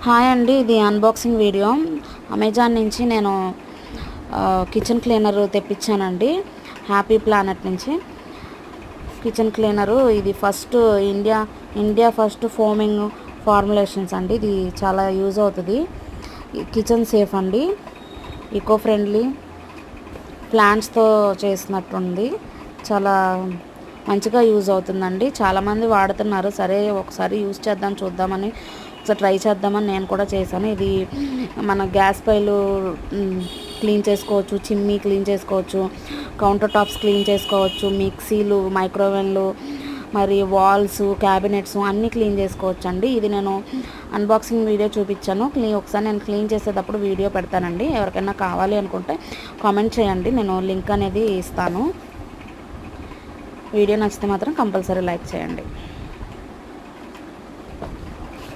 Hi అండి, ఇది unboxing video. Amazon నుంచి నేను కిచెన్ క్లీనర్ తెప్పించానండి. హ్యాపీ ప్లానెట్ నుంచి కిచెన్ క్లీనరు. ఇది ఇండియా ఫస్ట్ ఫోమింగ్ ఫార్ములేషన్స్ అండి. ఇది చాలా యూజ్ అవుతుంది. కిచెన్ సేఫ్ అండి, ఈకో ఫ్రెండ్లీ, ప్లాంట్స్తో చేసినట్టుంది. చాలా మంచిగా యూజ్ అవుతుందండి. చాలామంది వాడుతున్నారు. సరే ఒకసారి యూజ్ చూద్దామని ఒకసారి ట్రై చేద్దామని నేను కూడా చేశాను. ఇది మన గ్యాస్ పైలు క్లీన్ చేసుకోవచ్చు, చిమ్నీ క్లీన్ చేసుకోవచ్చు, కౌంటర్ టాప్స్ క్లీన్ చేసుకోవచ్చు, మిక్సీలు, మైక్రోవేవ్లు, మరి వాల్స్, క్యాబినెట్స్ అన్నీ క్లీన్ చేసుకోవచ్చు అండి. ఇది నేను అన్బాక్సింగ్ వీడియో చూపించాను. ఒకసారి నేను క్లీన్ చేసేటప్పుడు వీడియో పెడతానండి. ఎవరికైనా కావాలి అనుకుంటే కామెంట్ చేయండి, నేను లింక్ అనేది ఇస్తాను. వీడియో నచ్చితే మాత్రం కంపల్సరీ లైక్ చేయండి.